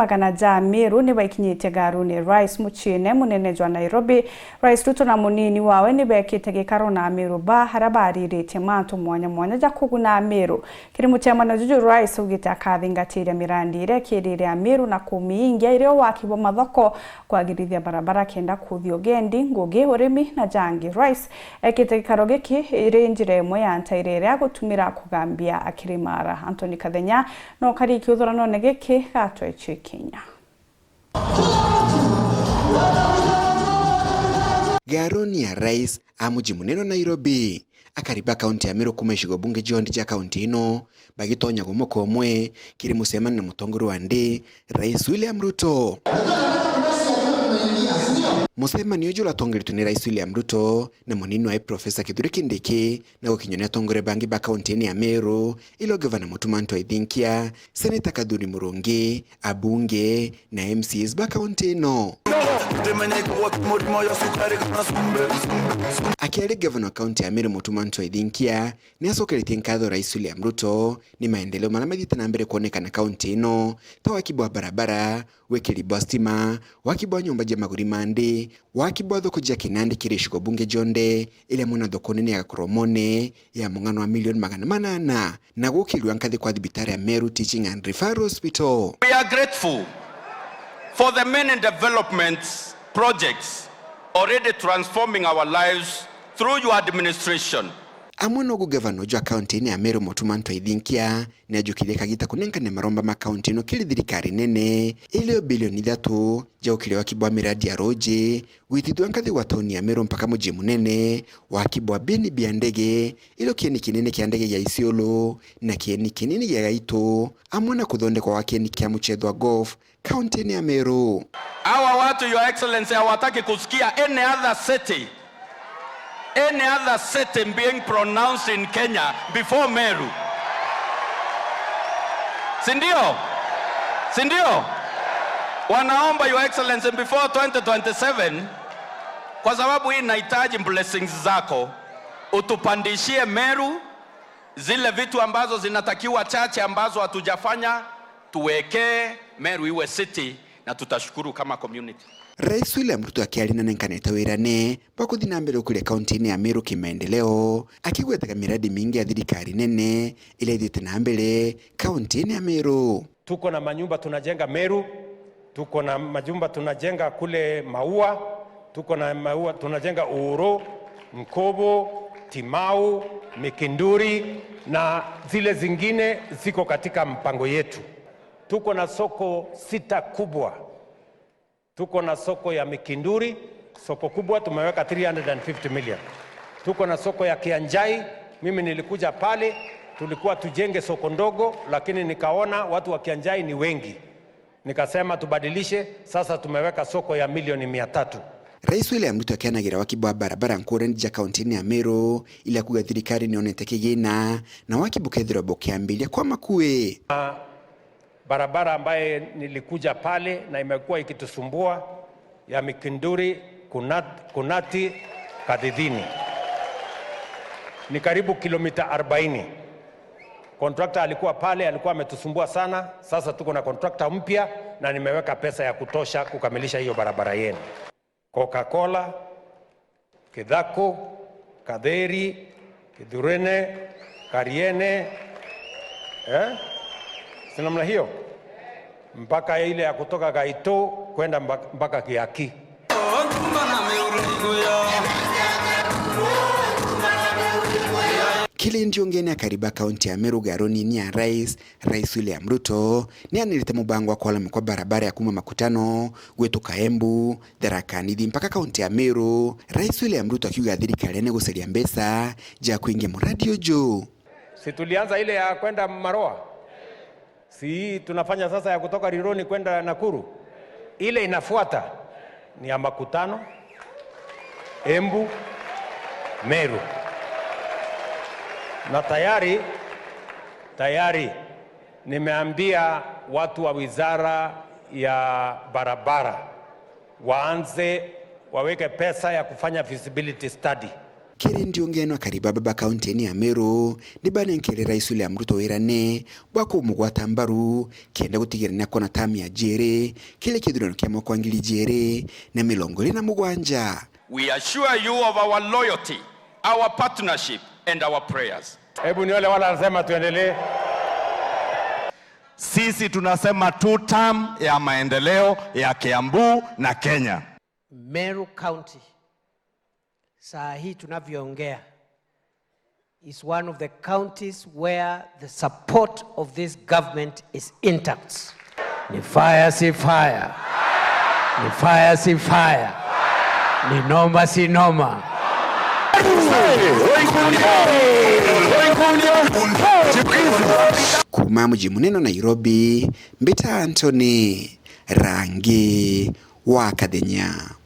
magana ja Meru ni baikinyite garuni Rais Muchine munene jwa Nairobi. Rais Ruto na munini wawe ni bekite gikaro na Meru ba harabaririte mantu mwanya ja kuguna Meru. Kiri mutemano juju Rais ugite akathingatire mirandire kirire ya Meru na kumiingia ire wakibo mathoko kwagirithia barabara kenda kuthio gendi ngugi urimi na jangi. Rais ekite gikaro giki ire njire imwe ya ntairere ya gutumira kugambia akirimara. Anthony Kathenya no kariki uthorano negeki gatwe Kenya. Garoni ya Rais amuji muneno Nairobi akariba kaunti ya Meru kumeshigo bunge jondi ja kaunti ino bagitonya gomoko omwe kiri musemana na mutongoro wande Rais William Ruto. Musemani ujo la tongere ni Rais William Ruto na munini wa Professor Kithure Kindiki na gokinyonia tongore bangi ba kaunti ya Meru ilo Governor Mutumanto Idhinkia, Senator Kadhuri Murungi, abunge na MCs ba kaunti ino. Akiari Governor kaunti ya Meru Mutumanto Idhinkia ni asokerete nkadho Rais William Ruto ni maendeleo malamadita na mbere kuonekana kaunti ino ta wakibwa barabara, wekilibwa stima, wakibwa nyumba ja maguri mande, wakibwa thoko ja Kinandi kirishiko bunge jonde ile muna thoko nene ya Koromone ya mungano wa milioni 800 na gukilwa nkathi kwa thibitari ya Meru Teaching and Referral Hospital. We are grateful for the many development projects already transforming our lives through your administration. Amono gu Governor jwa kaunti ya Meru Mutumanto Idhinkia ni ajukile kagita kunenkane maromba makaunti ino kili thirikari nene ilio bilioni 3 ja ukile wakibwa miradi ya roje gwithithwa nkathi wa tauni ya Meru mpaka muji munene wakibwa beni bia ndege ilo kieni kinene kia ndege ya Isiolo na kieni kinene ya Gaito amona kuthondekwa wa kieni kia muchethwa golf kaunti ya Meru. Hawa watu your excellency hawataki kusikia any other setting being pronounced in Kenya before Meru. Sindio? Wanaomba your excellency before 2027 kwa sababu hii inahitaji blessings zako utupandishie Meru zile vitu ambazo zinatakiwa chache ambazo hatujafanya tuwekee Meru iwe city na tutashukuru kama community. Rais William Ruto akialina nenkaneta wirane bakuthi na mbere kule kaunti ya Meru kimaendeleo akigwetaka miradi mingi ya thirikari nene ile ithite na mbere kaunti ya Meru. Tuko na manyumba tunajenga Meru, tuko na majumba tunajenga kule Maua, tuko na Maua tunajenga Uro, Mkobo, Timau, Mikinduri na zile zingine ziko katika mpango yetu. Tuko na soko 6 kubwa. Tuko na soko ya Mikinduri, soko kubwa tumeweka 350 million. Tuko na soko ya Kianjai, mimi nilikuja pale, tulikuwa tujenge soko ndogo, lakini nikaona watu wa Kianjai ni wengi. Nikasema tubadilishe, sasa tumeweka soko ya milioni 300. Rais William Ruto akianagira wakibwa barabara nkore ja kaunti ya Meru ila kuga thirikari nionete kigina na wakibukethira bokiambilia kwa makue. Barabara ambaye nilikuja pale na imekuwa ikitusumbua ya Mikinduri Kunati Kadhidhini ni karibu kilomita 40. Contractor alikuwa pale, alikuwa ametusumbua sana. Sasa tuko na contractor mpya na nimeweka pesa ya kutosha kukamilisha hiyo barabara yenu. Coca-Cola, Kidhako, Kadheri, Kidurene, Kariene, sinamna hiyo mpaka ile ya kutoka Gaito kwenda mpaka Kiaki. Kile njongene akariba kaunti ya Meru garoni ni ya Rais William Ruto ni anirite mubango kwa kwa barabara ya kuma makutano gwetuka Embu Tharaka Nithi mpaka kaunti ya Meru. Rais William Ruto akiuga thirikari ne guceria mbesa ja kuingia muradi ujo. Si tulianza ile ya kwenda Maroa, si tunafanya sasa ya kutoka Rironi kwenda Nakuru. Ile inafuata ni ya makutano Embu Meru. Na tayari nimeambia watu wa wizara ya barabara waanze waweke pesa ya kufanya feasibility study. kiri ndiungeno kariba baba kaunti ya Meru nibane nkele Rais William Ruto wirane bwako mugwata mbaru kenda gutigirania kona tamu ya jere kile kidurano kia mwaka ngili jere na milongole na mugwanja. We assure you of our loyalty, our partnership and our prayers. Hebu ni wale wanasema tuendelee. Sisi tunasema 2 term ya maendeleo ya Kiambu na Kenya. Meru County saa hii tunavyoongea is one of the counties where the support of this government is intact. Ni fire si fire, ni fire si fire, ni noma si noma. Kuma mji munene Nairobi, Mbita Anthony, Rangi wa Kadenya.